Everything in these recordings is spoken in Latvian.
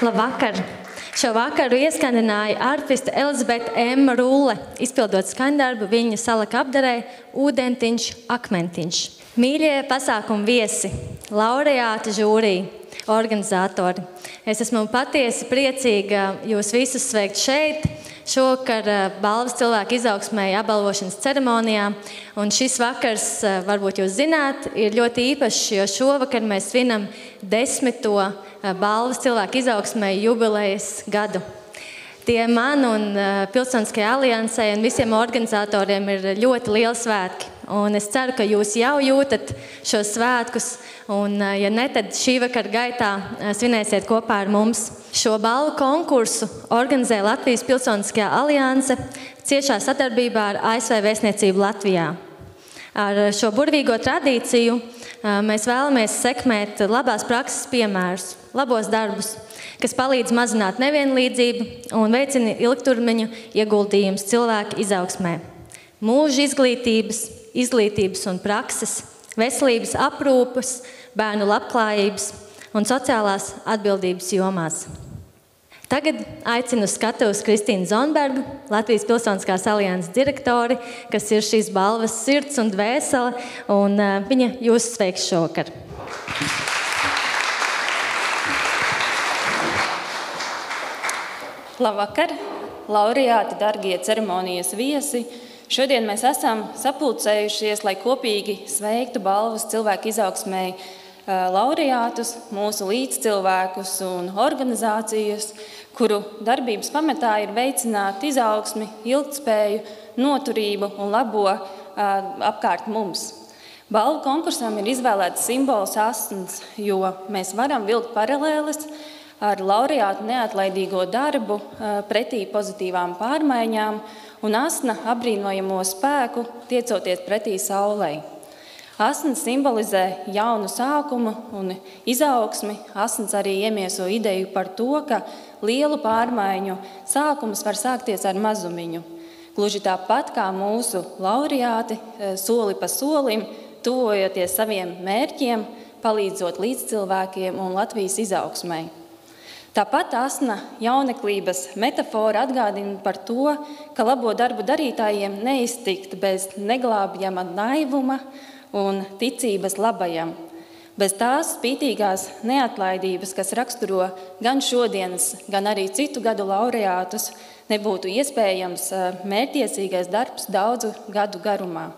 Labvakar! Šo vakaru ieskandināja artiste Elizabete M. Rulle, izpildot skaņdarbu viņa salaka apdarē Ūdentiņš, akmentiņš. Mīļie pasākumu viesi, laureāti žūrija, organizatori. Es esmu patiesi priecīga jūs visus sveikt šeit, šovakar balvas cilvēku izaugsmēji apbalvošanas ceremonijā. Un šis vakars, varbūt jūs zināt, ir ļoti īpašs, jo šovakar mēs svinam 10. balvas cilvēku izaugsmēji jubilejas gadu. Tie man un Pilsoniskajai aliansei un visiem organizatoriem ir ļoti lieli svētki. Un es ceru, ka jūs jau jūtat šos svētkus, un ja ne, tad šī vakara gaitā svinēsiet kopā ar mums. Šo balvu konkursu organizē Latvijas Pilsoniskajā alianse ciešā sadarbībā ar ASV vēstniecību Latvijā. Ar šo burvīgo tradīciju mēs vēlamies sekmēt labās prakses piemērus, labos darbus, kas palīdz mazināt nevienlīdzību un veicina ilgtermiņa ieguldījumus cilvēku izaugsmē. Mūža izglītības un prakses, veselības aprūpes, bērnu labklājības un sociālās atbildības jomās. Tagad aicinu uz skatuves Kristīnu Zonbergu, Latvijas Pilsoniskās alianses direktori, kas ir šīs balvas sirds un dvēsele, un viņa jūs sveiks šovakar. Labvakar, laureāti, dargie ceremonijas viesi! Šodien mēs esam sapulcējušies, lai kopīgi sveiktu balvas cilvēku izaugsmēji laureātus, mūsu līdzcilvēkus un organizācijas, kuru darbības pamatā ir veicināt izaugsmi, ilgtspēju, noturību un labo apkārt mums. Balvu konkursam ir izvēlēts simbols asns, jo mēs varam vilkt paralēles ar laureātu neatlaidīgo darbu pretī pozitīvām pārmaiņām un asna apbrīnojamo spēku tiecoties pretī saulei. Asns simbolizē jaunu sākumu un izaugsmi. Asns arī iemieso ideju par to, ka lielu pārmaiņu sākums var sākties ar mazumiņu. Gluži tāpat kā mūsu laureāti soli pa solim, tuvojoties saviem mērķiem, palīdzot līdzcilvēkiem un Latvijas izaugsmai. Tāpat asna jauneklības metafora atgādina par to, ka labo darbu darītājiem neiztikt bez neglābjama naivuma un ticības labajam. Bez tās spītīgās neatlaidības, kas raksturo gan šodienas, gan arī citu gadu laureātus, nebūtu iespējams mērķtiecīgais darbs daudzu gadu garumā.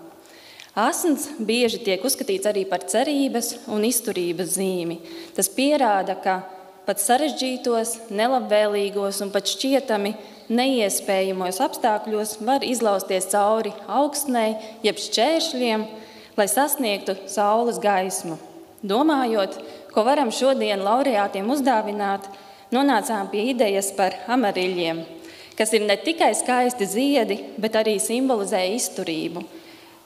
Asns bieži tiek uzskatīts arī par cerības un izturības zīmi. Tas pierāda, ka pat sarežģītos, nelabvēlīgos un pat šķietami neiespējamos apstākļos var izlausties cauri augstnei, jeb šķēršļiem, lai sasniegtu saules gaismu. Domājot, ko varam šodien laureātiem uzdāvināt, nonācām pie idejas par amariļiem, kas ir ne tikai skaisti ziedi, bet arī simbolizē izturību,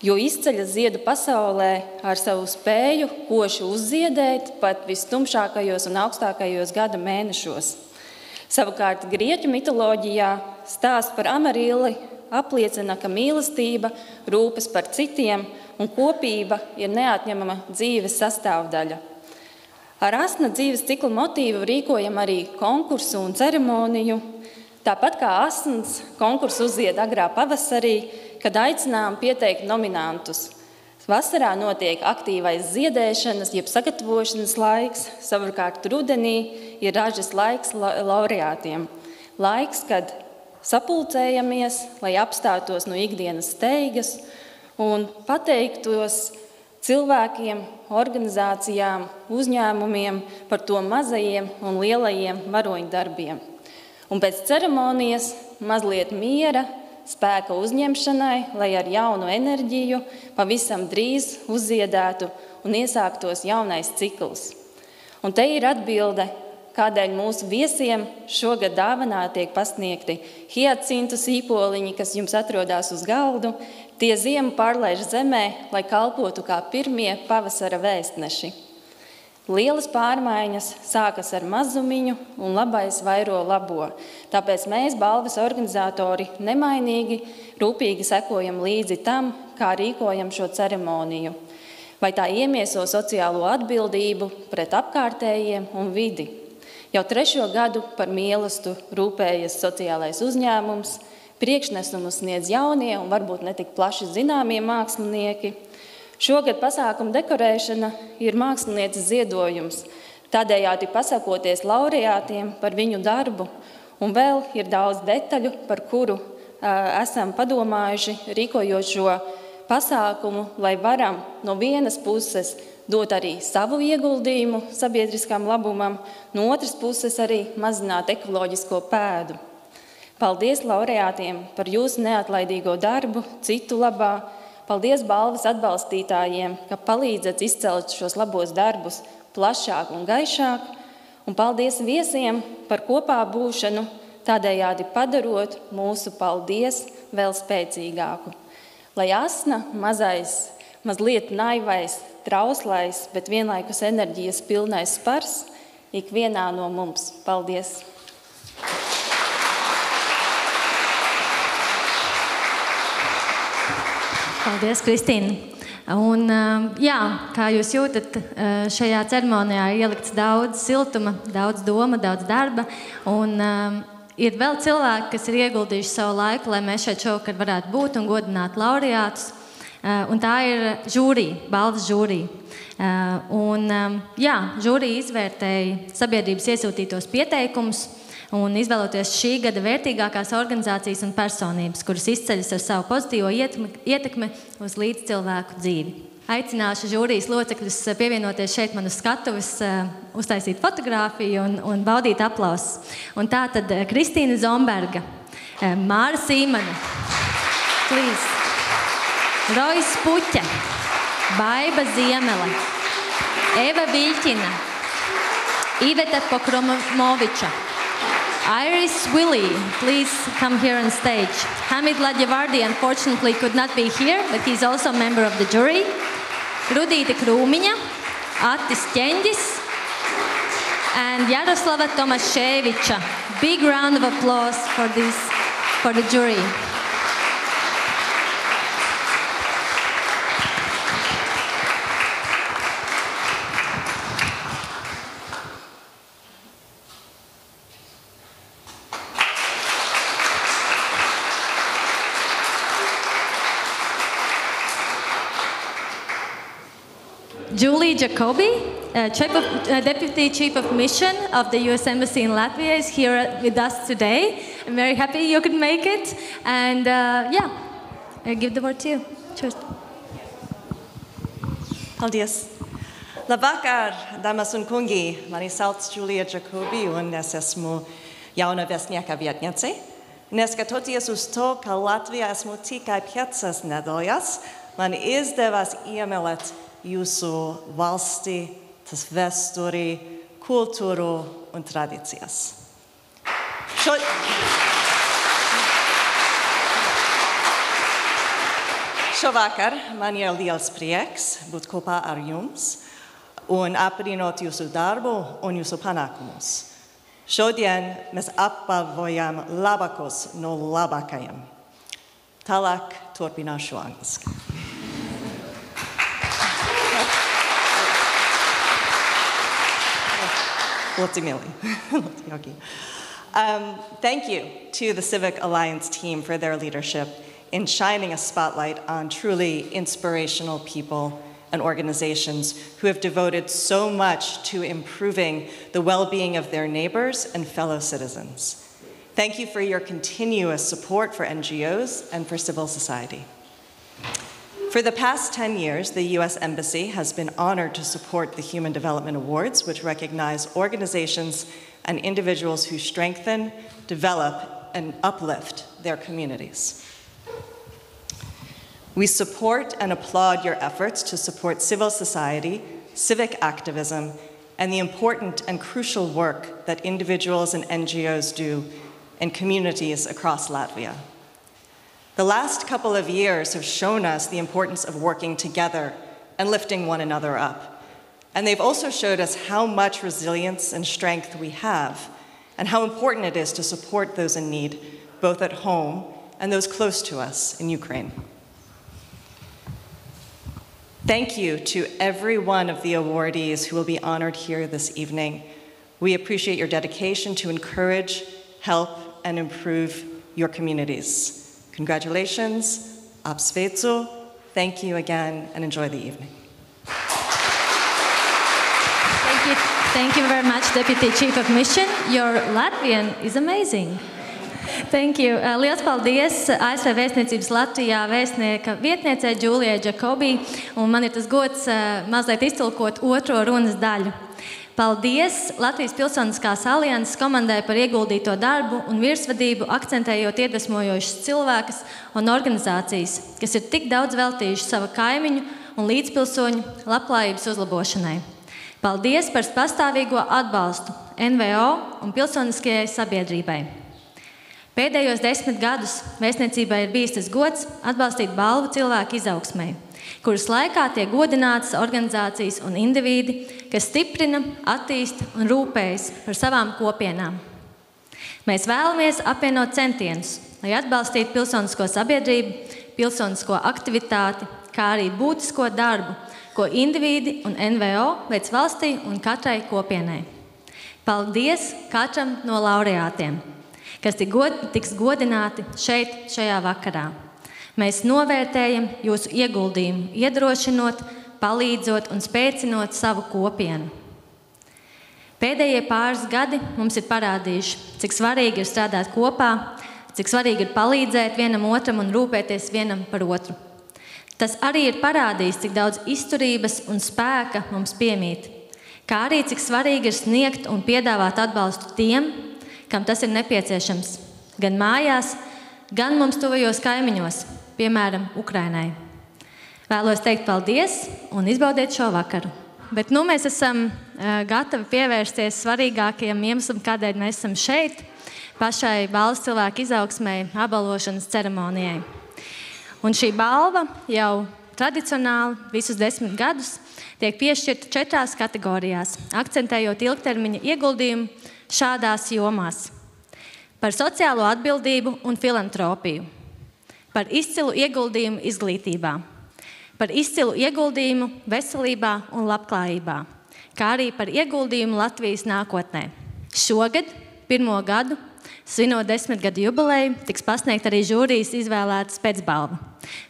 jo izceļas ziedu pasaulē ar savu spēju koši uzziedēt pat vistumšākajos un augstākajos gada mēnešos. Savukārt grieķu mitoloģijā stāsts par amarilli apliecina, ka mīlestība, rūpes par citiem un kopība ir neatņemama dzīves sastāvdaļa. Ar asna dzīves ciklu motīvu rīkojam arī konkursu un ceremoniju. Tāpat kā asns, konkursu uzzied agrā pavasarī, kad aicinām pieteikt nominantus. Vasarā notiek aktīvais ziedēšanas, jeb sagatavošanas laiks, savukārt rudenī ir ražas laiks laureātiem. Laiks, kad sapulcējamies, lai apstātos no ikdienas steigas un pateiktos cilvēkiem, organizācijām, uzņēmumiem par to mazajiem un lielajiem varoņdarbiem. Un pēc ceremonijas mazliet miera, spēka uzņemšanai, lai ar jaunu enerģiju pavisam drīz uzziedētu un iesāktos jaunais cikls. Un te ir atbilde, kādēļ mūsu viesiem šogad dāvanā tiek pasniegti hiacintu sīpoliņi, kas jums atrodas uz galdu, tie ziemu pārlaiž zemē, lai kalpotu kā pirmie pavasara vēstneši. Lielas pārmaiņas sākas ar mazumiņu un labais vairo labo. Tāpēc mēs, balvas organizatori, nemainīgi, rūpīgi sekojam līdzi tam, kā rīkojam šo ceremoniju. Vai tā iemieso sociālo atbildību pret apkārtējiem un vidi. Jau 3. gadu par mīlestību rūpējas sociālais uzņēmums, priekšnesumus sniedz jaunie un varbūt ne tik plaši zināmie mākslinieki. Šogad pasākuma dekorēšana ir mākslinieces ziedojums, tādējādi pasakoties laureātiem par viņu darbu, un vēl ir daudz detaļu, par kuru esam padomājuši, rīkojot šo pasākumu, lai varam no vienas puses dot arī savu ieguldījumu sabiedriskam labumam, no otras puses arī mazināt ekoloģisko pēdu. Paldies laureātiem par jūsu neatlaidīgo darbu citu labā. Paldies balvas atbalstītājiem, ka palīdzat izcelt šos labos darbus plašāk un gaišāk. Un paldies viesiem par kopā būšanu, tādējādi padarot mūsu paldies vēl spēcīgāku. Lai Asna, mazais, mazliet naivais, trauslais, bet vienlaikus enerģijas pilnais spars, ikvienā no mums. Paldies! Paldies, Kristīna! Un, jā, kā jūs jūtat, šajā ceremonijā ir ielikts daudz siltuma, daudz doma, daudz darba. Un ir vēl cilvēki, kas ir ieguldījuši savu laiku, lai mēs šeit šovakar varētu būt un godināt laureātus. Un tā ir žūrija, balvas žūrija. Jā, žūrija izvērtēja sabiedrības iesūtītos pieteikumus un izvēloties šī gada vērtīgākās organizācijas un personības, kuras izceļas ar savu pozitīvo ietekmi uz līdzcilvēku dzīvi. Aicināšu žūrijas locekļus pievienoties šeit man uz skatuves, uztaisīt fotogrāfiju un baudīt aplausus. Un tā tad Kristīna Zomberga, Māra Sīmana, please. Rojs Puķe, Baiba Ziemele, Eva Viļķina, Iveta Pokromoviča, Iris Willie, please come here on stage. Hamid Ladjavardi unfortunately could not be here, but he's also a member of the jury. Rudīte Krūmiņa, Attis Ķeņģis, and Jaroslava Tomaševiča. Big round of applause for the jury. Julie Jacobi, Deputy Chief of Mission of the U.S. Embassy in Latvia, is here with us today. I'm very happy you could make it. And yeah, I give the word to you. Cheers. Paldies. Labvakar, dāmas un kungi. Mani sauc Julia Jacobi un es esmu jauna vēstnieka vietniece. Neskatoties uz to, ka Latvijā esmu tikai 5 nedēļas, man izdevās iemīlēt jūsu valsti, tas vēsturi, kultūru un tradīcijas. Šovakar man ir liels prieks būt kopā ar jums un apbrīnot jūsu darbu un jūsu panākumus. Šodien mēs apbalvojam labākos no labākajiem. Tālāk turpināšu angliski. Thank you to the Civic Alliance team for their leadership in shining a spotlight on truly inspirational people and organizations who have devoted so much to improving the well-being of their neighbors and fellow citizens. Thank you for your continuous support for NGOs and for civil society. For the past 10 years, the U.S. Embassy has been honored to support the Human Development Awards, which recognize organizations and individuals who strengthen, develop, and uplift their communities. We support and applaud your efforts to support civil society, civic activism, and the important and crucial work that individuals and NGOs do in communities across Latvia. The last couple of years have shown us the importance of working together and lifting one another up. And they've also showed us how much resilience and strength we have and how important it is to support those in need, both at home and those close to us in Ukraine. Thank you to every one of the awardees who will be honored here this evening. We appreciate your dedication to encourage, help, and improve your communities. Congratulations, Apsvetso. Thank you again, and enjoy the evening. Thank you very much, Deputy Chief of Mission. Your Latvian is amazing. Thank you. Liels paldies ASV vēstniecības Latvijā vēstnieka vietniecei Džūlijai Džakobī, un man ir tas gods mazliet iztulkot otro runas daļu. Paldies Latvijas Pilsoniskās alianses komandai par ieguldīto darbu un virsvadību, akcentējot iedvesmojošas cilvēkus un organizācijas, kas ir tik daudz veltījuši savu kaimiņu un līdzpilsoņu labklājības uzlabošanai. Paldies par pastāvīgo atbalstu NVO un pilsoniskajai sabiedrībai. Pēdējos 10 gadus vēstniecībai ir bijis tas gods atbalstīt balvu cilvēku izaugsmei, kuras laikā tiek godinātas organizācijas un indivīdi, kas stiprina, attīsta un rūpējas par savām kopienām. Mēs vēlamies apvienot centienus, lai atbalstītu pilsonisko sabiedrību, pilsonisko aktivitāti, kā arī būtisko darbu, ko indivīdi un NVO veic valstī un katrai kopienai. Paldies katram no laureātiem, kas tiks godināti šajā vakarā. Mēs novērtējam jūsu ieguldījumu, iedrošinot, palīdzot un spēcinot savu kopienu. Pēdējie pāris gadi mums ir parādījuši, cik svarīgi ir strādāt kopā, cik svarīgi ir palīdzēt vienam otram un rūpēties vienam par otru. Tas arī ir parādījis, cik daudz izturības un spēka mums piemīt, kā arī cik svarīgi ir sniegt un piedāvāt atbalstu tiem, kam tas ir nepieciešams, gan mājās, gan mums tuvajos kaimiņos, piemēram, Ukrainai. Vēlos teikt paldies un izbaudiet šo vakaru. Bet mēs esam gatavi pievērsties svarīgākajam iemeslam, kādēļ mēs esam šeit, pašai balvas cilvēku izaugsmei, apbalvošanas ceremonijai. Un šī balva jau tradicionāli visus 10 gadus tiek piešķirta 4 kategorijās, akcentējot ilgtermiņa ieguldījumu šādās jomās: par sociālo atbildību un filantropiju, par izcilu ieguldījumu izglītībā, par izcilu ieguldījumu veselībā un labklājībā, kā arī par ieguldījumu Latvijas nākotnē. Šogad, 1. gadu, svinot 10 gadu jubileju, tiks pasniegt arī žūrijas izvēlētas pēcbalva.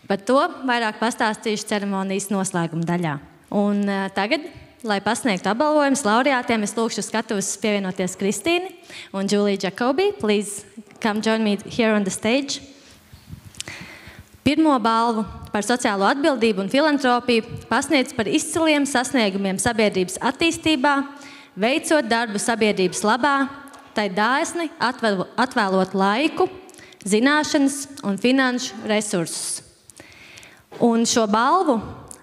Par to vairāk pastāstīšu ceremonijas noslēguma daļā. Un tagad, lai pasniegtu apbalvojumus laureātiem, es lūkšu skatuves pievienoties Kristīni un Julie Jacobi. Please come join me here on the stage. Pirmo balvu par sociālo atbildību un filantropiju pasniedz par izciliem sasniegumiem sabiedrības attīstībā, veicot darbu sabiedrības labā, tai dāsni atvēlot laiku, zināšanas un finanšu resursus. Un šo balvu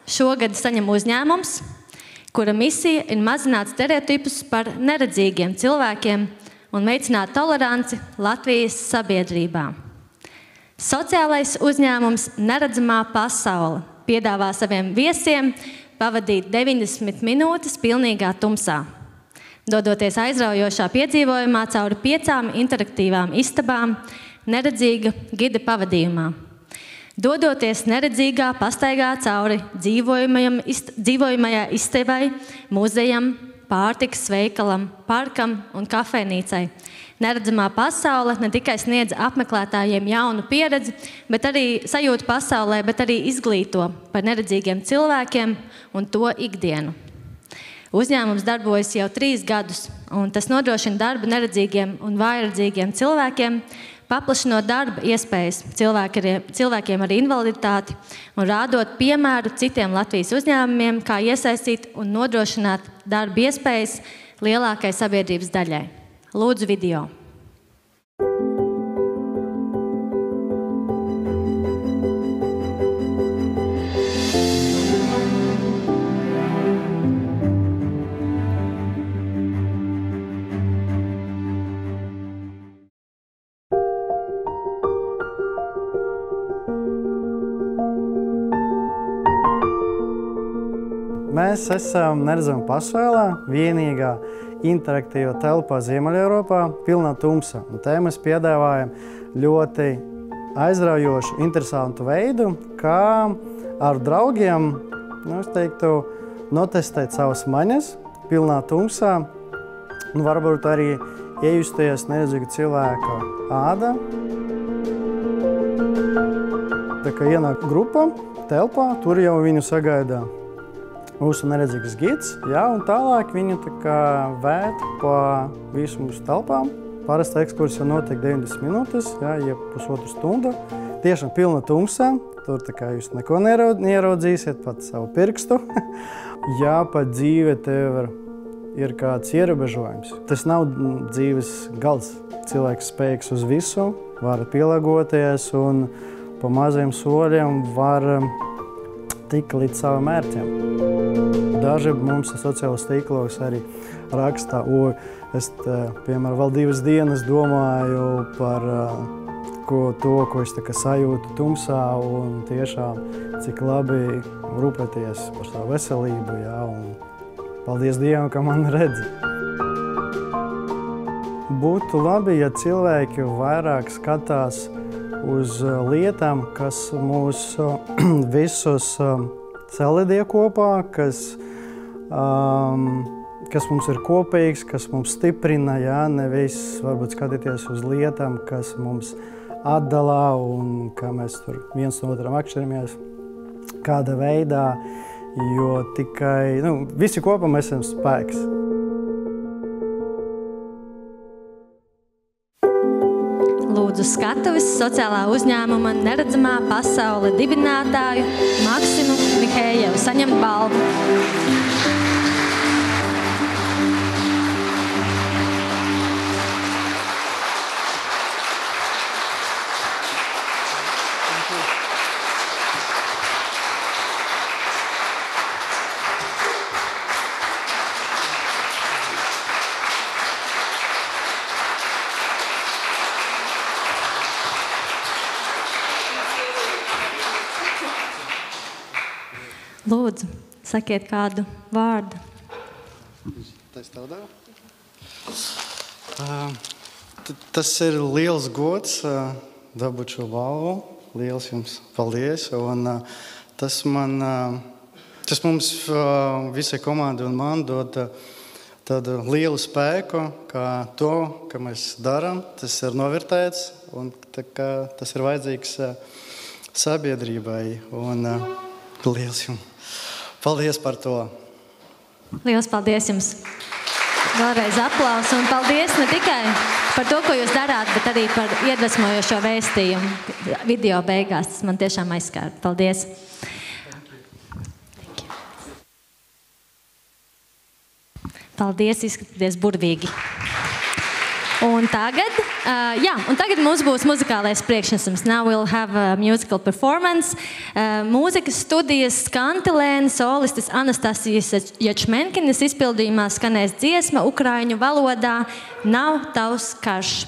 šogad saņem uzņēmums, kura misija ir mazināt stereotipus par neredzīgiem cilvēkiem un veicināt toleranci Latvijas sabiedrībā. Sociālais uzņēmums Neredzamā pasaule piedāvā saviem viesiem pavadīt 90 minūtes pilnīgā tumsā, dodoties aizraujošā piedzīvojumā cauri 5 interaktīvām istabām neredzīga gida pavadījumā. Dodoties neredzīgā pastaigā cauri dzīvojamajai istabai, muzejam, pārtikas veikalam, parkam un kafejnīcai. Neredzamā pasaule ne tikai sniedz apmeklētājiem jaunu pieredzi, bet arī sajūtu pasaulē, bet arī izglīto par neredzīgiem cilvēkiem un to ikdienu. Uzņēmums darbojas jau 3 gadus, un tas nodrošina darbu neredzīgiem un vājredzīgiem cilvēkiem, paplašinot darba iespējas cilvēkiem ar invaliditāti un rādot piemēru citiem Latvijas uzņēmumiem, kā iesaistīt un nodrošināt darba iespējas lielākai sabiedrības daļai. Lūdzu video. Mēs esam Neredzamā pasaulē, vienīgā interaktīva telpā Ziemeļeiropā, pilnā tumsa. Un te mēs piedāvājam ļoti aizraujošu, interesantu veidu, kā ar draugiem, es teiktu, notestēt savas maņas pilnā tumsā, un varbūt arī iejusties neredzīga cilvēka ādā. Tā kā ienāk grupa, telpā, tur jau viņu sagaida mūsu neredzīgs gids, jā, un tālāk viņu tā kā vēd pa visu mūsu telpām. Parasti ekskursija notiek 90 minūtes, jā, jeb pusotru stundu. Tiešām pilna tumsā, tur tā kā jūs neko neieraudzīsiet, pat savu pirkstu. Jā, pat dzīve tev ir kāds ierobežojums. Tas nav dzīves gals. Cilvēks spējīgs uz visu, var pielāgoties un pa maziem soļiem var tikt līdz saviem mērķiem. Daži mums sociālos tīklos arī rakstā, es, piemēram, vēl 2 dienas domāju par to, ko es tā kā sajūtu tumsā un tiešām cik labi rūpēties par savu veselību, jā, un paldies Dievam, ka man redz. Būtu labi, ja cilvēki vairāk skatās uz lietām, kas mūs visus salidie kopā, kas mums ir kopīgs, kas mums stiprina, jā, nevis varbūt skatīties uz lietām, kas mums atdalā un kā mēs tur viens no otram atšķiramies kāda veidā, jo tikai, visi kopā mēs esam spēks. Lūdzu skatuves sociālā uzņēmuma Neredzamā pasaule dibinātāju Maksimu Mihējevu saņemt balvu. Lūdzu, sakiet kādu vārdu. Tas ir liels gods dabūt šo balvu. Liels jums paldies. Un tas mums visai komandai un man dod tādu lielu spēku, ka to, ka mēs darām, tas ir novērtēts un tas ir vajadzīgs sabiedrībai. Un liels jums paldies par to. Liels paldies jums. Vēlreiz aplausu un paldies ne tikai par to, ko jūs darāt, bet arī par iedvesmojošo vēstījumu video beigās. Tas man tiešām aizskāra. Paldies. Paldies, izskatāties burvīgi. Un tagad mums būs muzikālais priekšnesums. Now we'll have a musical performance. Mūzikas studijas kantilēna solistes Anastasijas Jačmenkinas izpildījumā skanēs dziesma ukraiņu valodā Nav tavs karš.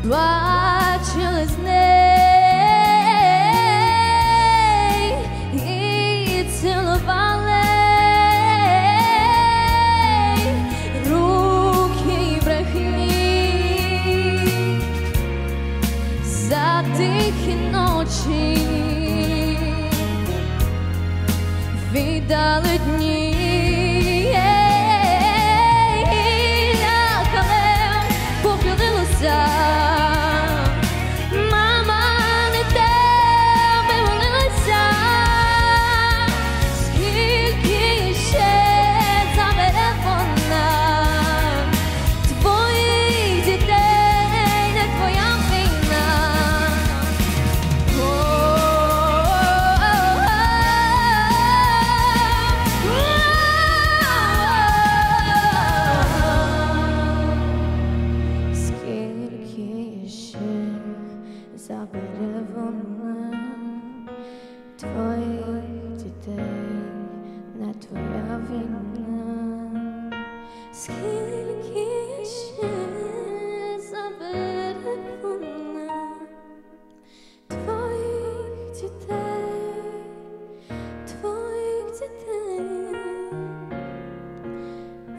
Бачились не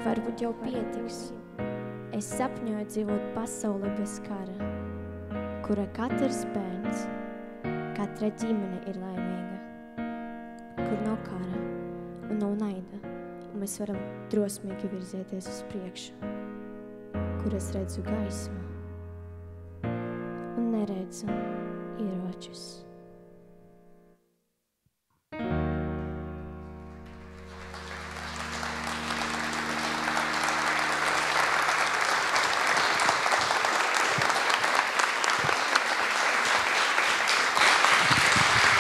Varbūt jau pietiks. Es sapņoju dzīvot pasaulē bez kara, kura katrs bērns, katra ģimene ir laimīga, kur nav kara un nav naida, un mēs varam drosmīgi virzēties uz priekšu, kur es redzu gaismu un neredzu ieročus.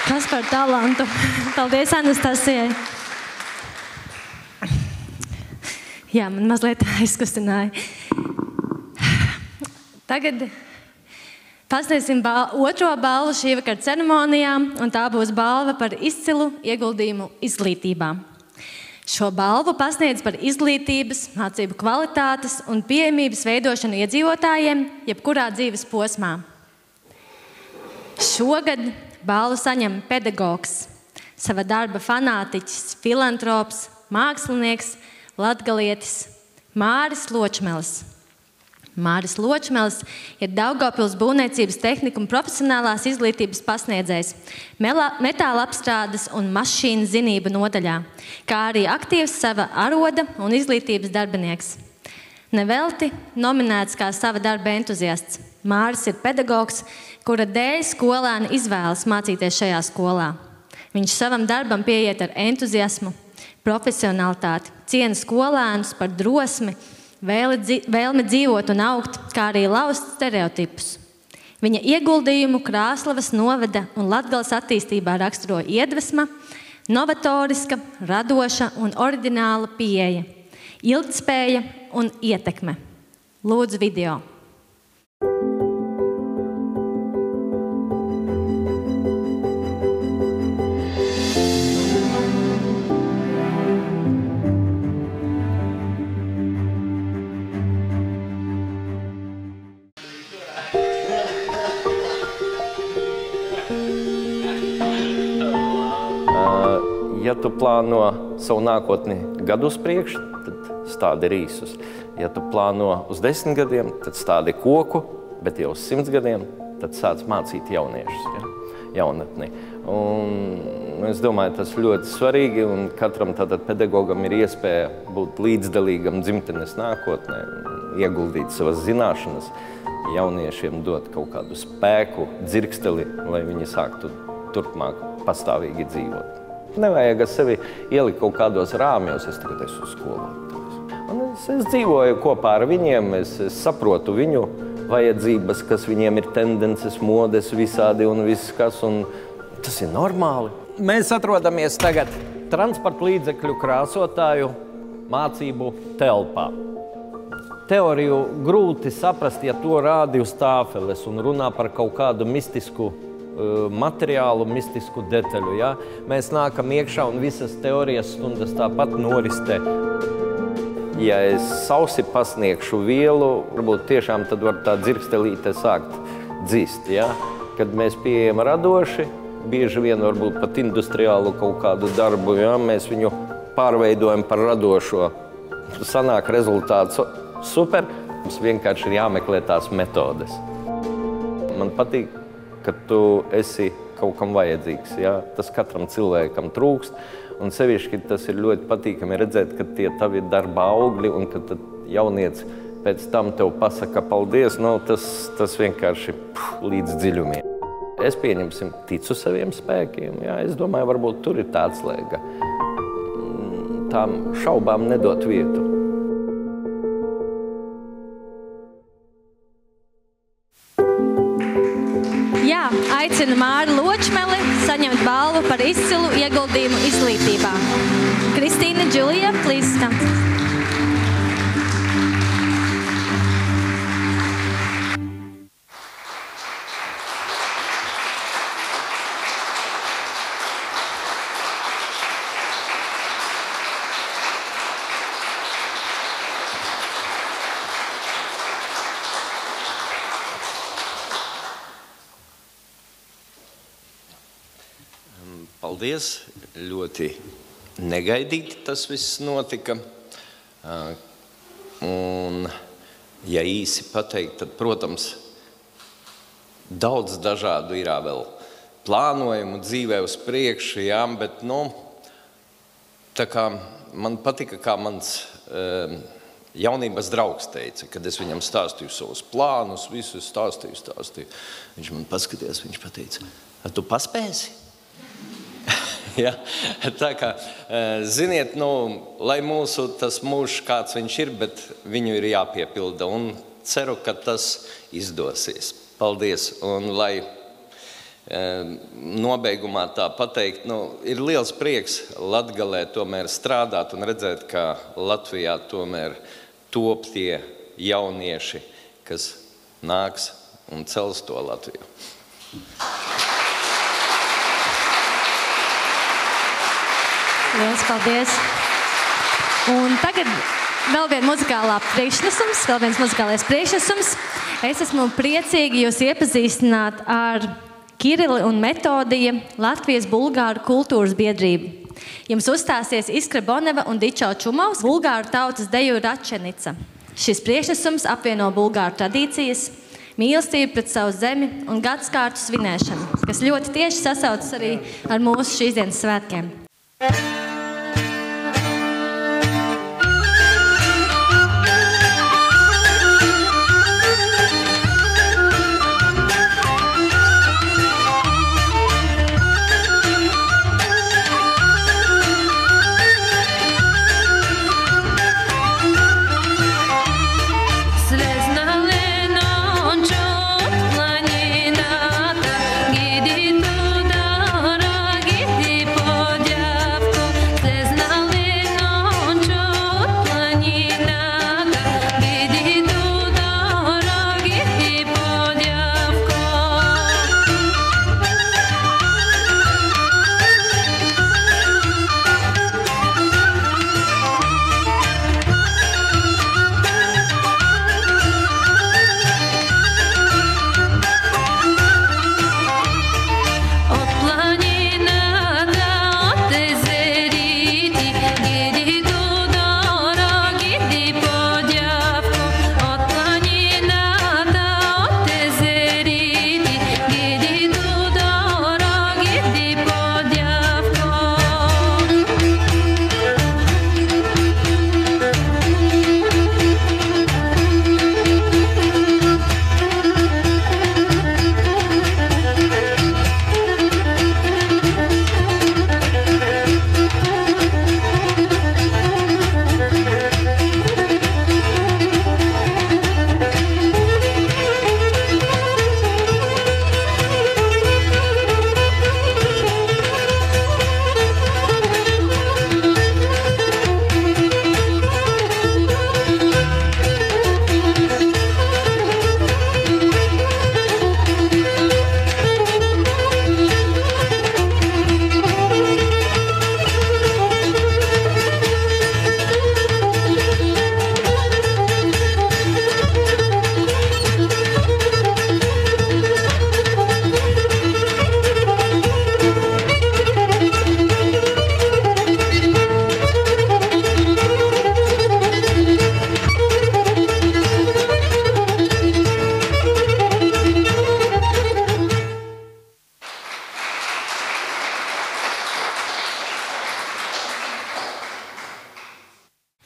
Kas par talantu? Paldies Anastasijai. Jā, man mazliet aizkustināja. Tagad pasniegsim otro balvu šī vakara ceremonijā, un tā būs balva par izcilu ieguldījumu izglītībā. Šo balvu pasniedz par izglītības, mācību kvalitātes un pieejamības veidošanu iedzīvotājiem, jebkurā dzīves posmā. Šogad balvu saņem pedagogs, sava darba fanātiķis, filantrops, mākslinieks, latgalietis Māris Ločmelis. Māris Ločmelis ir Daugavpils būvniecības tehnikuma profesionālās izglītības pasniedzējs, metāla apstrādes un mašīnu zinību nodaļā, kā arī aktīvs sava aroda un izglītības darbinieks. Nevelti nominēts kā sava darba entuziasts. Māris ir pedagogs, kura dēļ skolēni izvēlas mācīties šajā skolā. Viņš savam darbam pieiet ar entuziasmu, profesionalitāti, ciena skolēnus par drosmi, vēlmi dzīvot un augt, kā arī laust stereotipus. Viņa ieguldījumu Krāslavas novada un Latgales attīstībā raksturo iedvesma, novatoriska, radoša un oriģināla pieeja, ilgtspēja un ietekme. Lūdzu video. Ja tu plāno savu nākotni gadu uz priekšu, tad stādi rīsus. Ja tu plāno uz 10 gadiem, tad stādi koku, bet jau uz 100 gadiem, tad sāc mācīt jauniešus, jaunatni. Un es domāju, tas ļoti svarīgi, un katram tātad pedagogam ir iespēja būt līdzdalīgam dzimtenes nākotnē, ieguldīt savas zināšanas, jauniešiem dot kaut kādu spēku, dzirksteli, lai viņi sāktu turpmāk pastāvīgi dzīvot. Nevajag sevi ielikt kaut kādos rāmjos, es tagad esmu skolotājs. Es dzīvoju kopā ar viņiem, es saprotu viņu vajadzības, kas viņiem ir tendences, modes visādi un viss kas, un tas ir normāli. Mēs atrodamies tagad transporta līdzekļu krāsotāju mācību telpā. Teoriju grūti saprast, ja to rādi uz tāfeles un runā par kaut kādu mistisku materiālu, mistisku detaļu. Ja? Mēs nākam iekšā un visas teorijas stundas tāpat noristē. Ja es sausi pasniegšu vielu, varbūt tiešām tad var tā dzirkstelīte sākt dzist. Ja? Kad mēs pieejam radoši, bieži vien varbūt pat industriālu kaut kādu darbu, ja? Mēs viņu pārveidojam par radošo. Sanāk rezultāts super, mums vienkārši ir jāmeklē tās metodes. Man patīk, ka tu esi kaut kam vajadzīgs. Ja? Tas katram cilvēkam trūkst, un sevišķi tas ir ļoti patīkami redzēt, ka tie tavi darba augļi, un ka jaunieci pēc tam tev pasaka paldies, tas vienkārši līdz dziļumiem. Es pieņemsim, ticu saviem spēkiem. Ja? Es domāju, varbūt tur ir tā atslēga. Tām šaubām nedot vietu. Aicinu Māri Ločmeli saņemt balvu par izcilu ieguldījumu izglītībā. Kristīna Džulija, please come. Paldies! Ļoti negaidīti tas viss notika. Un, ja īsi pateikt, tad, protams, daudz dažādu ir vēl plānojumu dzīvē uz priekšu, jā, bet, tā kā man patika, kā mans jaunības draugs teica, kad es viņam stāstīju savus plānus, visu stāstīju. Viņš man paskatījās, viņš pateica, tu paspēsi? Ja, tā kā, ziniet, lai mūsu tas mūžs kāds viņš ir, bet viņu ir jāpiepilda un ceru, ka tas izdosies. Paldies! Un lai nobeigumā tā pateikt, ir liels prieks Latgalē tomēr strādāt un redzēt, ka Latvijā tomēr top tie jaunieši, kas nāks un cels to Latviju. Lielas paldies! Un tagad vēl viens muzikālais priekšnesums. Es esmu priecīgi jūs iepazīstināt ar Kirila un Metodija Latvijas Bulgāru kultūras biedrību. Jums uzstāsies Iskra Boneva un Dičo Čumovs, bulgāru tautas deju Račenica. Šis priekšnesums apvieno bulgāru tradīcijas, mīlestību pret savu zemi un gadsimtu svinēšanu, kas ļoti tieši sasaucas arī ar mūsu šīs dienas svētkiem.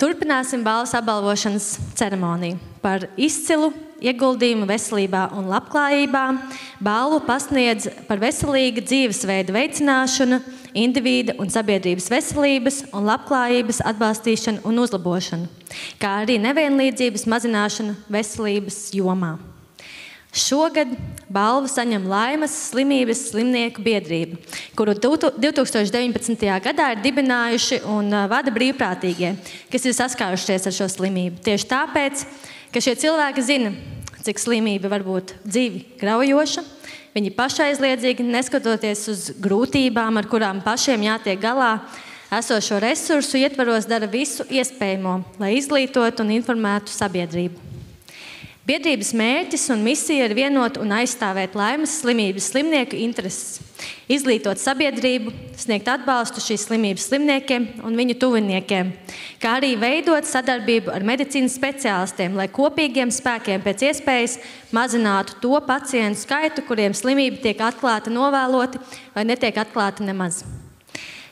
Turpināsim balvas apbalvošanas ceremoniju. Par izcilu ieguldījumu veselībā un labklājībā balvu pasniedz par veselīgu dzīvesveidu veicināšanu, indivīda un sabiedrības veselības un labklājības atbalstīšanu un uzlabošanu, kā arī nevienlīdzības mazināšanu veselības jomā. Šogad balvu saņem Laimas slimības slimnieku biedrība, kuru 2019. gadā ir dibinājuši un vada brīvprātīgie, kas ir saskārušies ar šo slimību. Tieši tāpēc, ka šie cilvēki zina, cik slimība var būt dzīvi graujoša, viņi pašaizliedzīgi, neskatoties uz grūtībām, ar kurām pašiem jātiek galā, esošo resursu ietvaros dara visu iespējamo, lai izglītotu un informētu sabiedrību. Biedrības mērķis un misija ir vienot un aizstāvēt Laimas slimības slimnieku intereses, izglītot sabiedrību, sniegt atbalstu šīs slimības slimniekiem un viņu tuviniekiem, kā arī veidot sadarbību ar medicīnas speciālistiem, lai kopīgiem spēkiem pēc iespējas mazinātu to pacientu skaitu, kuriem slimība tiek atklāta novēloti vai netiek atklāta nemaz.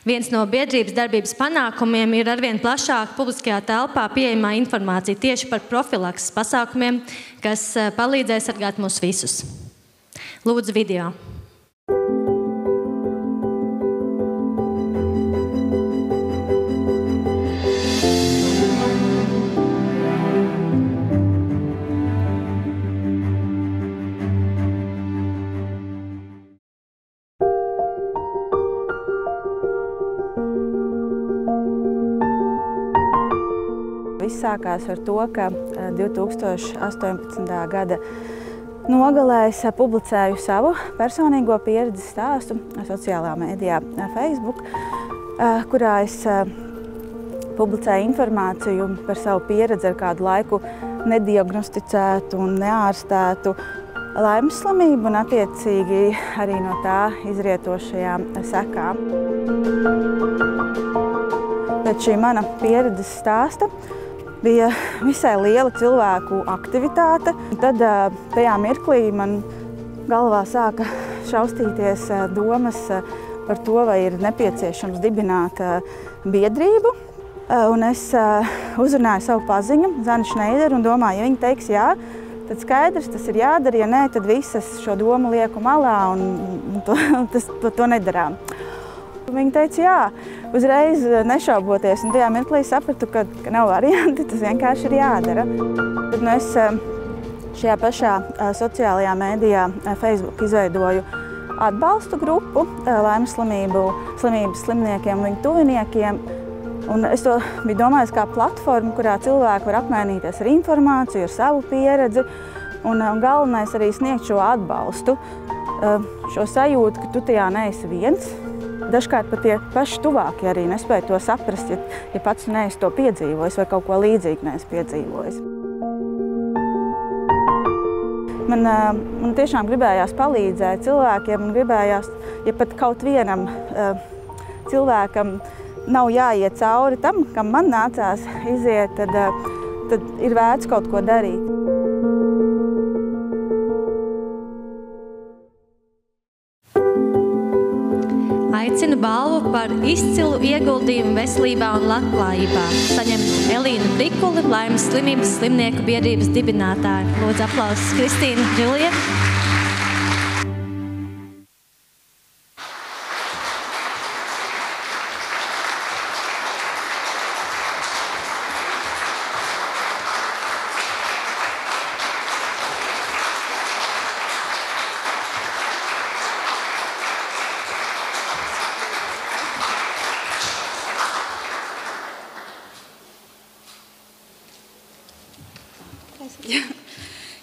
Viens no biedrības darbības panākumiem ir arvien plašāk publiskajā telpā pieejamā informācija tieši par profilakses pasākumiem, kas palīdzēs sargāt mūs visus. Lūdzu, video. Viss sākās ar to, ka 2018. gada nogalē es publicēju savu personīgo pieredzes stāstu sociālā mēdījā Facebook, kurā es publicēju informāciju par savu pieredzi ar kādu laiku nediagnosticētu un neārstētu laimes slimību un attiecīgi arī no tā izrietošajām sekām. Pēc šī mana pieredzes stāsta bija visai liela cilvēku aktivitāte. Tad tajā mirklī man galvā sāka šaustīties domas par to, vai ir nepieciešams dibināt biedrību. Un es uzrunāju savu paziņu, Zani Šneideru, un domāju, ja viņi teiks jā, tad skaidrs, tas ir jādara, ja nē, tad visas šo domu lieku malā un to nedarām. Viņi teica jā, uzreiz nešauboties, un tajā mirklī sapratu, ka nav varianti, tas vienkārši ir jādara. Tad es šajā pašā sociālajā mēdījā Facebook izveidoju atbalstu grupu laimes slimības slimniekiem un viņu tuviniekiem. Un es to biju domājis kā platformu, kurā cilvēki var apmainīties ar informāciju, ar savu pieredzi, un galvenais arī sniegt šo atbalstu, šo sajūtu, ka tu tajā neesi viens. Dažkārt pat tie paši tuvākie arī nespēja to saprast, ja pats neesi to piedzīvojis vai kaut ko līdzīgu neesi piedzīvojis. Man tiešām gribējās palīdzēt cilvēkiem un gribējās, ja pat kaut vienam cilvēkam nav jāiet cauri tam, kam man nācās iziet, tad ir vērts kaut ko darīt. Aicinu balvu par izcilu ieguldījumu veselībā un labklājībā saņemt Elīnu Brikuli, laimes slimības slimnieku biedrības dibinātāju. Lūdzu, aplausus Kristīna Džulija.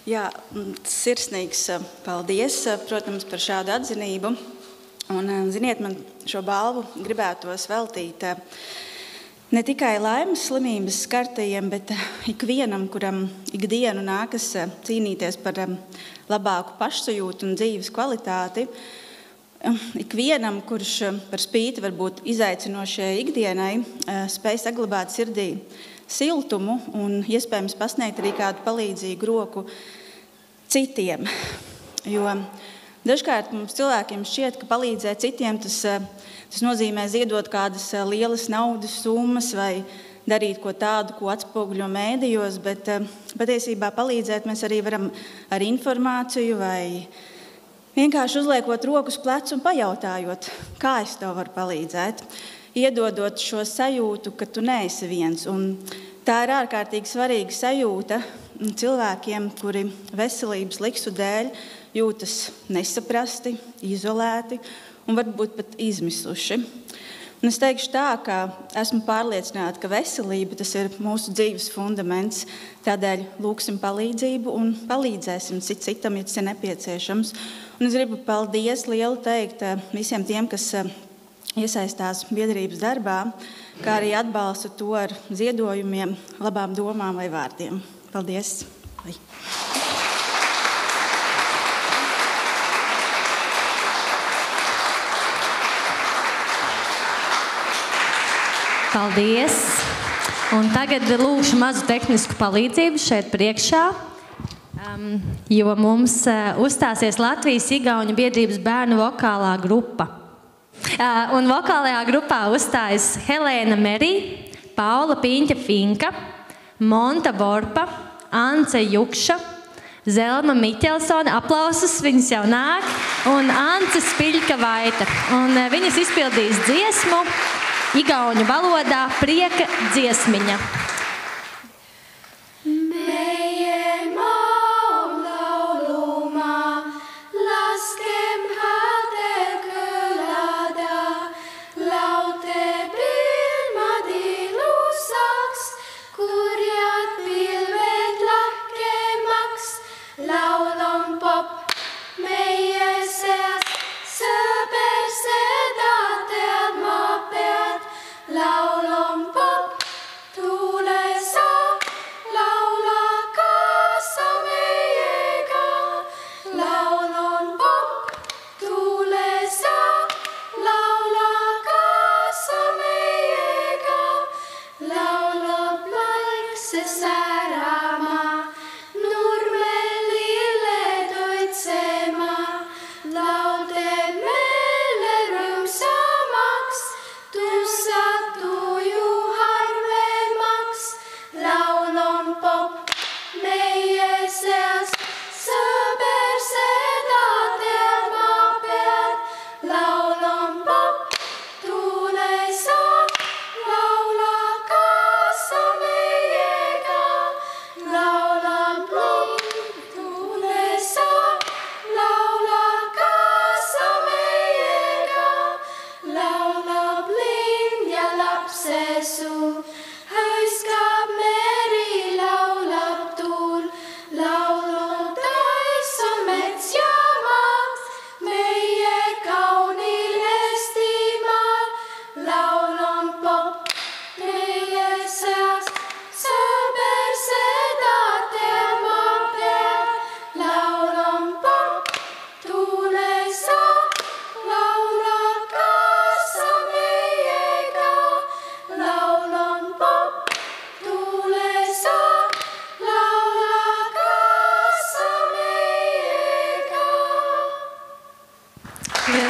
Jā, sirsnīgs paldies, protams, par šādu atzinību. Un, ziniet, man šo balvu gribētos veltīt ne tikai laimes slimības skartajiem, bet ikvienam, kuram ikdienu nākas cīnīties par labāku pašsajūtu un dzīves kvalitāti. Ikvienam, kurš par spīti varbūt izaicinošajai ikdienai, spēj saglabāt sirdī siltumu un iespējams pasniegt arī kādu palīdzīgu roku citiem. Jo dažkārt mums cilvēkiem šķiet, ka palīdzēt citiem tas nozīmē ziedot kādas lielas naudas summas vai darīt ko tādu, ko atspoguļo mēdījos, bet patiesībā palīdzēt mēs arī varam ar informāciju vai vienkārši uzliekot roku uz plecu un pajautājot, kā es tev varu palīdzēt. Iedodot šo sajūtu, ka tu neesi viens. Un tā ir ārkārtīgi svarīga sajūta cilvēkiem, kuri veselības liksu dēļ jūtas nesaprasti, izolēti un varbūt pat izmisuši. Un es teikšu tā, ka esmu pārliecināta, ka veselība tas ir mūsu dzīves fundaments. Tādēļ lūgsim palīdzību un palīdzēsim citam, ja tas ir nepieciešams. Un es gribu paldies lielu teikt visiem tiem, kas iesaistās biedrības darbā, kā arī atbalsta to ar ziedojumiem, labām domām vai vārdiem. Paldies! Paldies! Un tagad lūkšu mazu tehnisku palīdzību šeit priekšā, jo mums uzstāsies Latvijas Igauņu biedrības bērnu vokālā grupa. Un vokālajā grupā uzstājas Helēna Merī, Paula Piņķa-Finka, Monta Vorpa, Ance Jukša, Zelma Miķelsone, aplausus, viņas jau nāk, un Ance Spiļka-Vaita. Un viņas izpildīs dziesmu igauņu valodā Prieka dziesmiņa.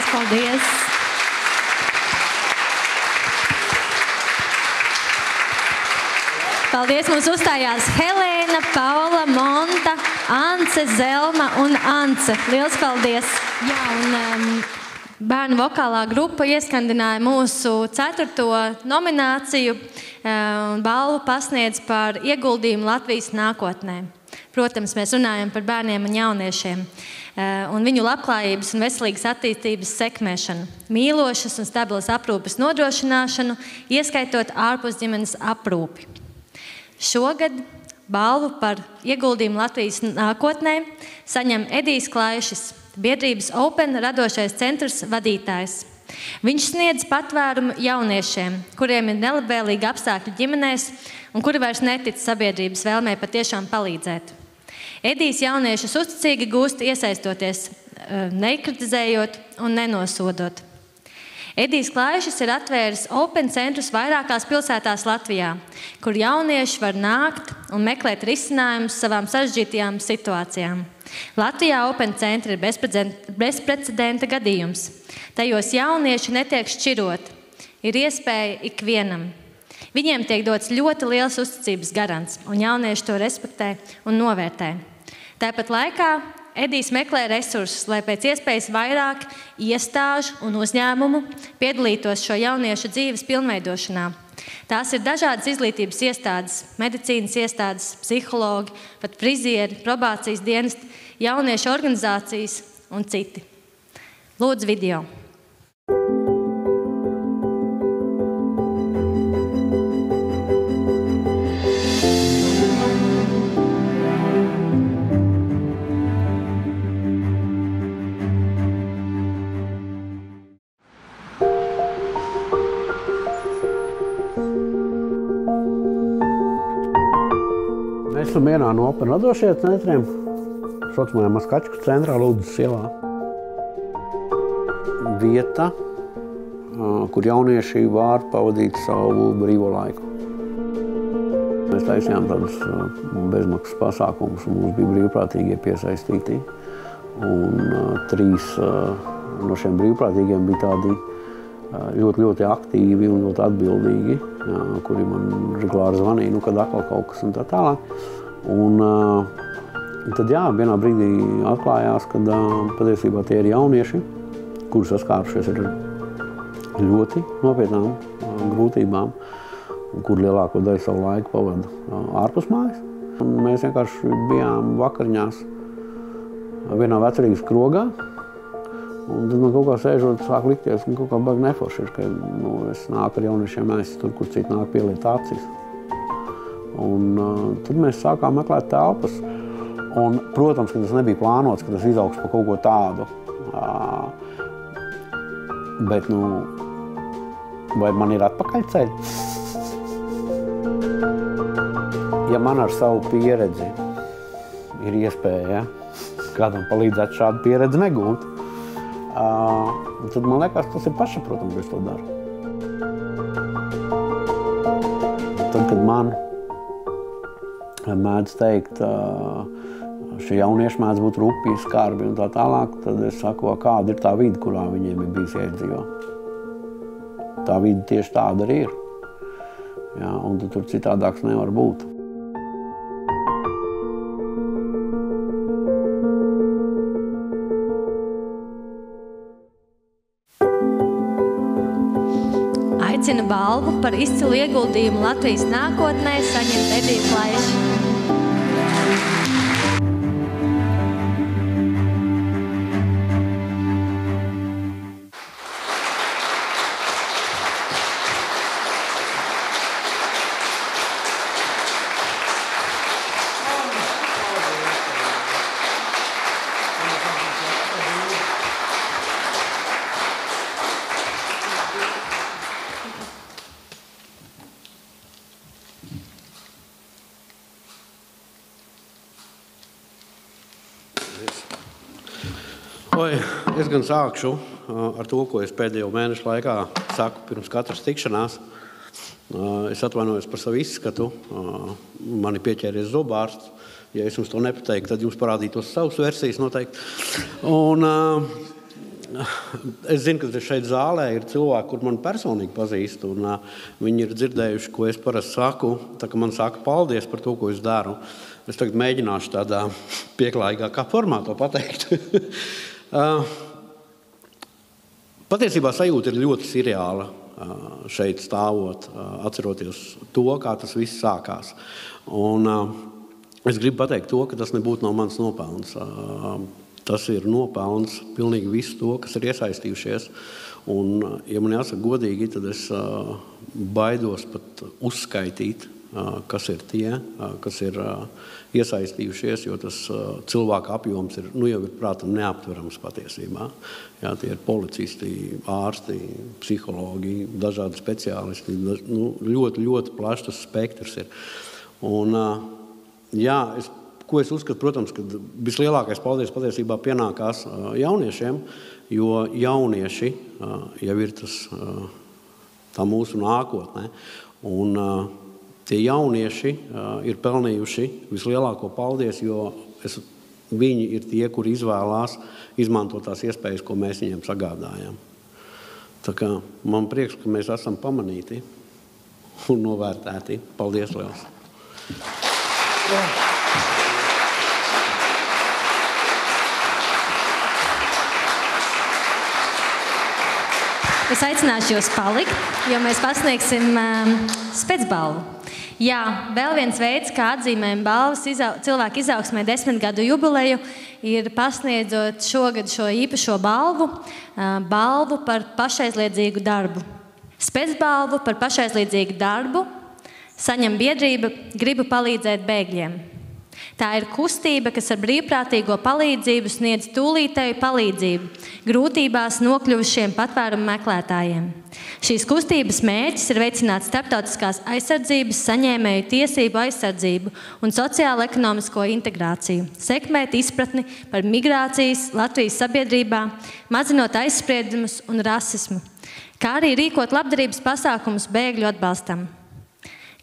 Paldies! Paldies! Mums uzstājās Helēna, Paula, Monta, Ance, Zelma un Ance. Liels paldies! Jā, un bērnu vokālā grupa ieskandināja mūsu 4. nomināciju un balvu pasniedz par ieguldījumu Latvijas nākotnē. Protams, mēs runājam par bērniem un jauniešiem un viņu labklājības un veselīgas attīstības sekmēšanu, mīlošas un stabilas aprūpes nodrošināšanu, ieskaitot ārpusģimenes aprūpi. Šogad balvu par ieguldījumu Latvijas nākotnē saņem Edijs Klaišis, biedrības Open radošais centrs vadītājs. Viņš sniedz patvērumu jauniešiem, kuriem ir nelabvēlīgi apstākļi ģimenēs un kuri vairs netic sabiedrības vēlmē patiešām palīdzēt. Edijs jauniešus uzticīgi gūst iesaistoties, nekritizējot un nenosodot. Edijs Klaišis ir atvēris Open centrus vairākās pilsētās Latvijā, kur jaunieši var nākt un meklēt risinājumus savām sarežģītajām situācijām. Latvijā Open centri ir bezprecedenta gadījums. Tajos jaunieši netiek šķiroti. Ir iespēja ikvienam. Viņiem tiek dots ļoti liels uzticības garants, un jaunieši to respektē un novērtē. Tāpat laikā Edijs meklē resursus, lai pēc iespējas vairāk iestāžu un uzņēmumu piedalītos šo jauniešu dzīves pilnveidošanā. Tās ir dažādas izglītības iestādes, medicīnas iestādes, psihologi, pat frizieri, probācijas dienesti, jauniešu organizācijas un citi. Lūdzu video. Mēs esam vienā no Open radošajiem centriem, saucamajā Maskačku centrā Lūdzes ielā. Vieta kur jaunieši var pavadīt savu brīvo laiku. Mēs taisījām tādus bezmaksas pasākumus, un mums bija brīvprātīgie piesaistīti. Un 3 no šiem brīvprātīgiem bija tādi ļoti aktīvi un ļoti atbildīgi, kuri man regulāri zvanīja, kad atkal kaut kas un tā tālāk. Un tad vienā brīdī atklājās, ka patiesībā tie ir jaunieši, kuri saskārušies ar ļoti nopietnām grūtībām, un kur lielāko daļu savu laiku pavada ārpus mājas. Un mēs vienkārši bijām vakariņās vienā vecerības krogā, un tad man kaut kā sēžot sāk likties, un kaut kā baigi neforši ir, ka es nāku ar jauniešiem ēst tur, kur citi nāk pieliet acis. Un tad mēs sākām meklēt telpas. Un, protams, ka tas nebija plānots, ka tas izaugs par kaut ko tādu. Bet, vai man ir atpakaļceļi? Ja man ar savu pieredzi ir iespēja kādam palīdzēt šādu pieredzi negūt, tad man liekas, tas ir pašsaprotami, ka es to daru. Tad, kad man mēdz teikt, šie jaunieši mēdz būt rupji, skarbi un tā tālāk, tad es saku, kāda ir tā vide, kurā viņiem ir bijis iedzīvo. Tā vide tieši tāda arī ir. Jā, un tur citādāks nevar būt. Aicinu balvu par izcilu ieguldījumu Latvijas nākotnē saņemt Ediju Plaiši. Es gan sākšu ar to, ko es pēdējo mēnešu laikā saku pirms katras tikšanās. Es atvainojos par savu izskatu. Mani pieķēries zobārsts. Ja es jums to nepateiktu, tad jums parādītos savas versijas noteikti. Un es zinu, ka šeit zālē ir cilvēki, kur man personīgi pazīst, un viņi ir dzirdējuši, ko es parasti saku. Tā kā man saka paldies par to, ko es daru. Es tagad mēģināšu tādā pieklājīgākā formā to pateikt. Patiesībā sajūta ir ļoti sirreāla šeit stāvot, atceroties to, kā tas viss sākās. Un es gribu pateikt to, ka tas nebūtu no mans nopelns. Tas ir nopelns pilnīgi visu to, kas ir iesaistījušies. Un, ja man jāsaka godīgi, tad es baidos pat uzskaitīt, kas ir tie, kas ir iesaistījušies, jo tas cilvēku apjoms ir, jau ir prātam neaptverams patiesībā. Jā, tie ir policisti, ārsti, psihologi, dažādi speciālisti, ļoti, ļoti plašs tas spektrs ir. Un, ko es uzskatu, protams, ka vislielākais paldies patiesībā pienākās jauniešiem, jo jaunieši jau ir tā mūsu nākotne. Un tie jaunieši ir pelnījuši vislielāko paldies, jo viņi ir tie, kuri izvēlās izmantot tās iespējas, ko mēs viņiem sagādājam. Tā kā man prieks, ka mēs esam pamanīti un novērtēti. Paldies liels! Es aicināšu jūs palikt, jo mēs pasniegsim specbalvu. Jā, vēl viens veids, kā atzīmējam balvas cilvēku izaugsmē 10 gadu jubileju, ir pasniedzot šogad šo īpašo balvu, balvu par pašaizliedzīgu darbu. Specbalvu par pašaizliedzīgu darbu saņem biedrība Gribu palīdzēt bēgļiem. Tā ir kustība, kas ar brīvprātīgo palīdzību sniedz tūlītēju palīdzību grūtībās nokļuvušiem patvērumu meklētājiem. Šīs kustības mērķis ir veicināt starptautiskās aizsardzības saņēmēju tiesību aizsardzību un sociālo-ekonomisko integrāciju, sekmēt izpratni par migrācijas Latvijas sabiedrībā, mazinot aizspriedumus un rasismu, kā arī rīkot labdarības pasākumus bēgļu atbalstam.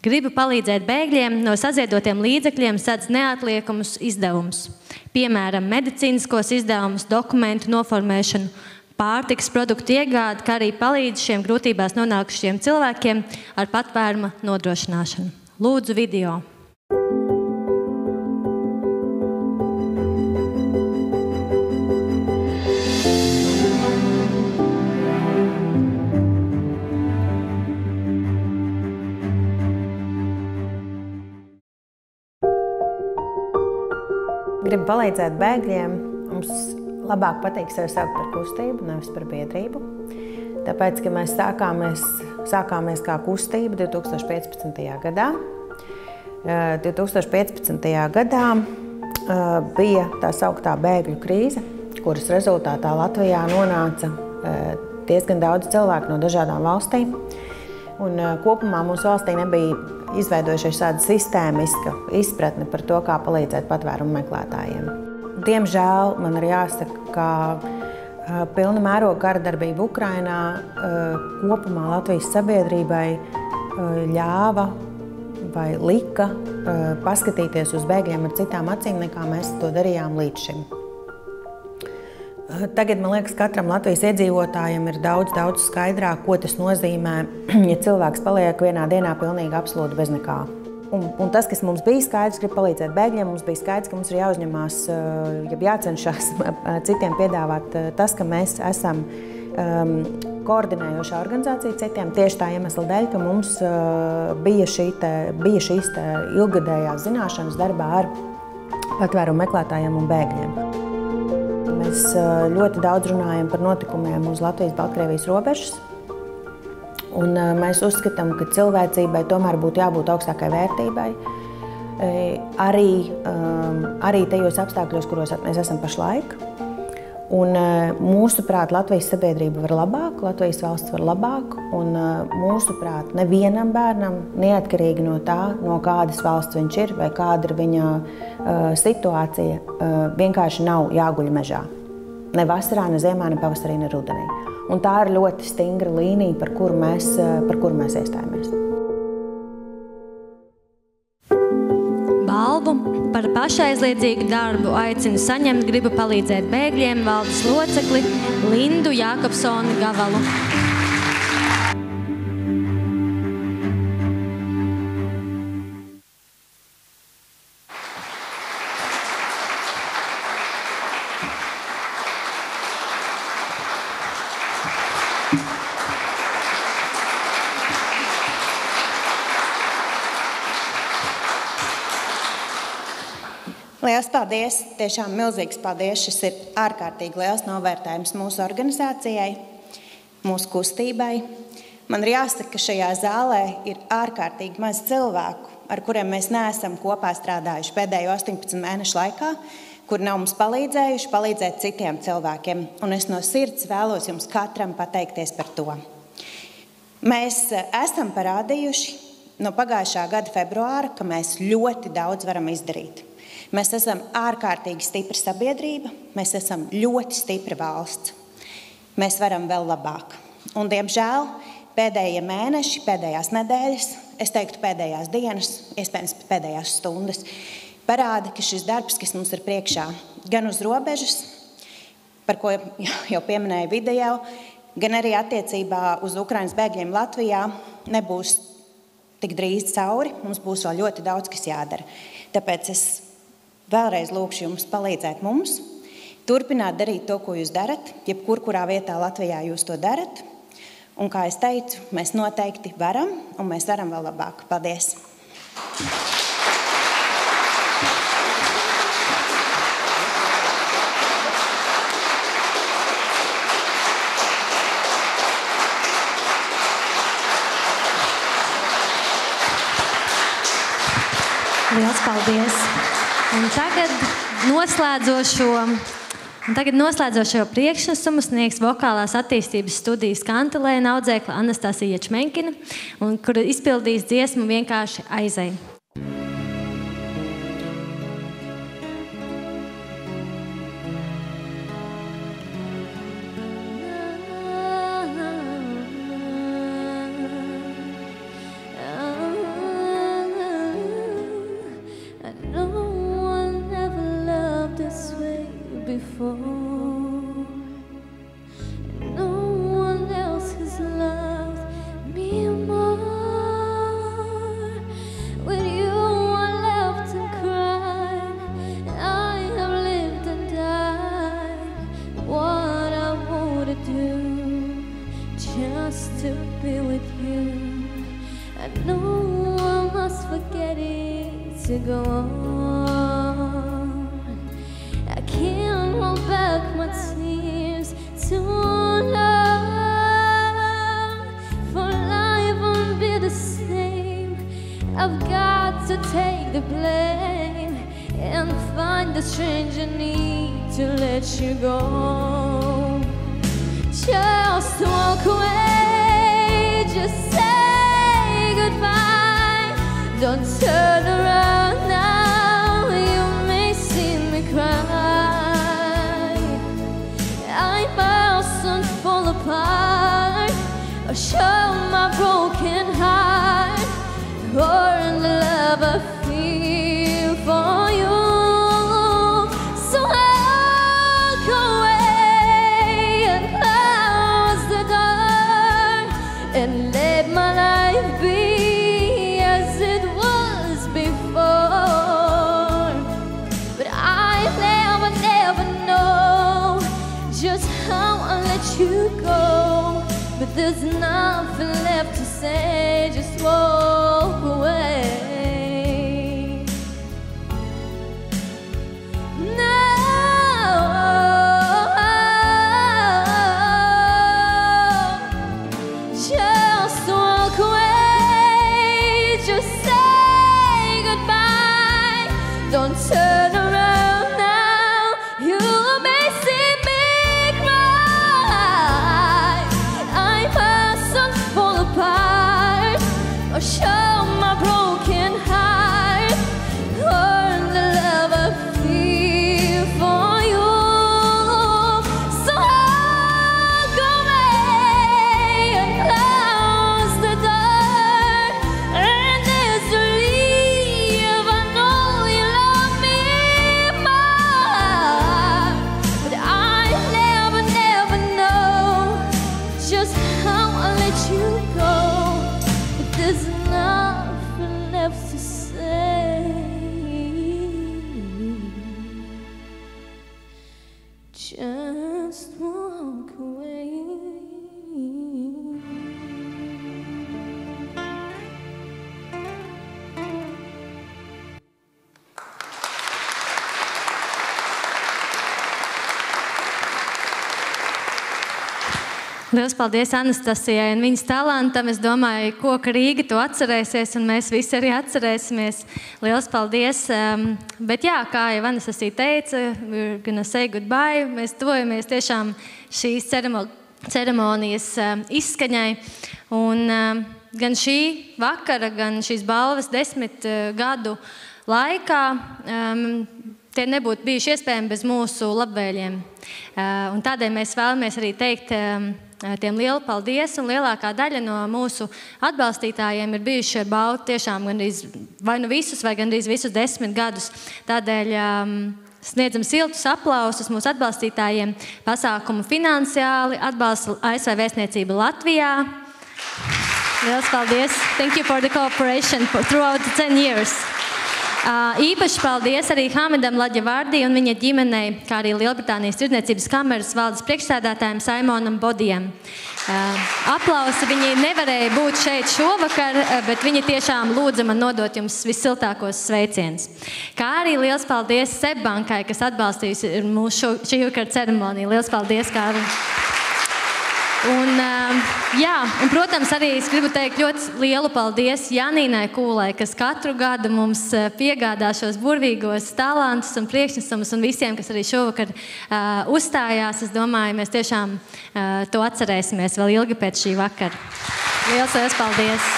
Gribu palīdzēt bēgļiem no saziedotiem līdzekļiem sedz neatliekamus izdevumus, piemēram, medicīniskos izdevumus, dokumentu noformēšanu, pārtikas produktu iegādi, kā arī palīdz šiem grūtībās nonākušiem cilvēkiem ar patvēruma nodrošināšanu. Lūdzu video. Gribu palīdzēt bēgļiem. Mums labāk patīk sevi saukt par kustību, nevis par biedrību. Tāpēc, ka mēs sākāmies kā kustība 2015. gadā. 2015. gadā bija tā sauktā bēgļu krīze, kuras rezultātā Latvijā nonāca diezgan daudz cilvēku no dažādām valstīm. Un kopumā mūsu valstī nebija izveidojušies tāda sistēmiska izpratne par to, kā palīdzēt patvērumu meklētājiem. Diemžēl man ir jāsaka, ka pilna mēroga kara darbība Ukrainā kopumā Latvijas sabiedrībai ļāva vai lika paskatīties uz bēgļiem ar citām acīm, nekā mēs to darījām līdz šim. Tagad, man liekas, katram Latvijas iedzīvotājiem ir daudz skaidrāk, ko tas nozīmē, ja cilvēks paliek vienā dienā pilnīgi absolūti bez nekā. Un tas, kas mums bija skaidrs, grib palīdzēt bēgļiem, mums bija skaidrs, ka mums ir jāuzņemās, jācenšas citiem piedāvāt tas, ka mēs esam koordinējošā organizācija citiem tieši tā iemesla dēļ, ka mums bija šīs ilggadējās zināšanas darbā ar patvērumu meklētājiem un bēgļiem. Mēs ļoti daudz runājam par notikumiem uz Latvijas-Baltkrievijas robežas. Un mēs uzskatām, ka cilvēcībai tomēr būtu jābūt augstākai vērtībai. Arī tajos apstākļos, kuros mēs esam pašlaik. Un mūsuprāt, Latvijas sabiedrība var labāk, Latvijas valsts var labāk. Un mūsuprāt, nevienam bērnam, neatkarīgi no tā, no kādas valsts viņš ir vai kāda ir viņa situācija, vienkārši nav jāguļ mežā. Ne vasarā, ne ziemā, ne pavasarī, ne rudenī. Un tā ir ļoti stingra līnija, par kuru mēs iestājāmies. Balvu par pašaizliedzīgu darbu aicinu saņemt Gribu palīdzēt bēgļiem valdes locekli Lindu Jākopsoni Gavalu. Liels paldies! Tiešām milzīgs paldies! Šis ir ārkārtīgi liels novērtējums mūsu organizācijai, mūsu kustībai. Man ir jāsaka, ka šajā zālē ir ārkārtīgi maz cilvēku, ar kuriem mēs neesam kopā strādājuši pēdējo 18 mēnešu laikā, kur nav mums palīdzējuši palīdzēt citiem cilvēkiem. Un es no sirds vēlos jums katram pateikties par to. Mēs esam parādījuši no pagājušā gada februāra, ka mēs ļoti daudz varam izdarīt. Mēs esam ārkārtīgi stipra sabiedrība, mēs esam ļoti stipra valsts. Mēs varam vēl labāk. Un, diemžēl, pēdējie mēneši, pēdējās nedēļas, es teiktu pēdējās dienas, iespējams pēdējās stundas, parāda, ka šis darbs, kas mums ir priekšā, gan uz robežas, par ko jau pieminēju video, gan arī attiecībā uz Ukrainas bēgļiem Latvijā, nebūs tik drīz cauri, mums būs vēl ļoti daudz, kas jādara. Tāpēc es vēlreiz lūkšu jums palīdzēt mums, turpināt darīt to, ko jūs darat, jebkur, kurā vietā Latvijā jūs to darat. Un, kā es teicu, mēs noteikti varam, un mēs varam vēl labāk. Paldies! Liels paldies! Un tagad noslēdzošo priekšnesumu sniegs vokālās attīstības studijas kantelēna audzēkla Anastasija Čmenkina, un kura izpildīs dziesmu Vienkārši aizej. There's nothing left to say, just walk away. No, just walk away, just say goodbye. Don't turn around now, you may see me cry. I mustn't fall apart or show my broken heart or the love I feel for you. So walk away and close the door, and as you leave, I know you love me more. But I never know just how I let you go. But there's nothing left to say. Just walk away. Liels paldies Anastasijai un viņas talantam. Es domāju, Koka Rīga to atcerēsies, un mēs visi arī atcerēsimies. Liels paldies. Bet jā, kā jau Anastasija teica, we're gonna say goodbye. Mēs tuvojamies tiešām šīs ceremonijas izskaņai. Un gan šī vakara, gan šīs balvas 10 gadu laikā tie nebūtu bijuši iespējami bez mūsu labvēļiem. Un tādēļ mēs vēlamies arī teikt tiem lielu paldies, un lielākā daļa no mūsu atbalstītājiem ir bijuši ar balvu tiešām gandrīz vai nu visus, vai gandrīz visus 10 gadus. Tādēļ sniedzam siltus aplausus mūsu atbalstītājiem. Pasākumu finansiāli atbalsta ASV vēstniecība Latvijā. Liels paldies! Thank you for the cooperation throughout the 10 years. Īpaši paldies arī Hamidam Laģevārdī un viņa ģimenei, kā arī Lielbritānijas tirdzniecības kameras valdes priekšsēdētājiem Simonam Bodijam. Aplausi, viņi nevarēja būt šeit šovakar, bet viņi tiešām lūdza man nodot jums vissiltākos sveicienus. Kā arī liels paldies Seibankai, kas atbalstījusi mūsu šī vakara ceremoniju. Liels paldies, Kārli! Un, protams, arī es gribu teikt ļoti lielu paldies Janīnai Kūlai, kas katru gadu mums piegādā šos burvīgos talantus un priekšnesumus, un visiem, kas arī šovakar uzstājās. Es domāju, mēs tiešām to atcerēsimies vēl ilgi pēc šī vakara. Liels paldies!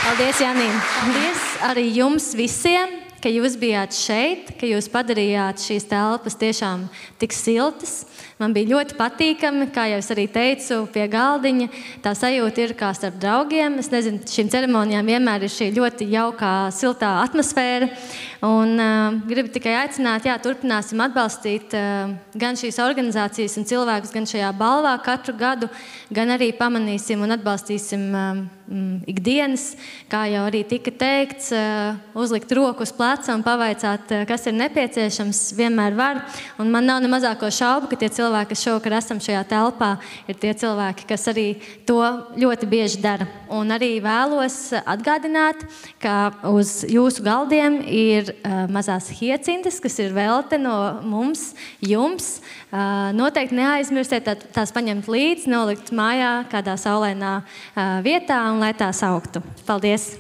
Paldies, Janīna! Paldies arī jums visiem, ka jūs bijāt šeit, ka jūs padarījāt šīs telpas tiešām tik siltas. Man bija ļoti patīkami, kā jau es arī teicu, pie galdiņa. Tā sajūta ir kā starp draugiem. Es nezinu, šīm ceremonijām vienmēr ir šī ļoti jaukā, siltā atmosfēra. Un gribu tikai aicināt, turpināsim atbalstīt gan šīs organizācijas un cilvēkus, gan šajā balvā katru gadu, gan arī pamanīsim un atbalstīsim ikdienas, kā jau arī tika teikts, uzlikt roku uz pleca un pavaicāt, kas ir nepieciešams, vienmēr var. Un man nav ne mazāko šaubu, ka tie cilvēki, kas šovakar esam šajā telpā, ir tie cilvēki, kas arī to ļoti bieži dara. Un arī vēlos atgādināt, ka uz jūsu galdiem ir mazās hiecintes, kas ir velti no mums, jums. Noteikti neaizmirstiet tās paņemt līdzi, nolikt mājā kādā saulainā vietā un lai tās augtu. Paldies!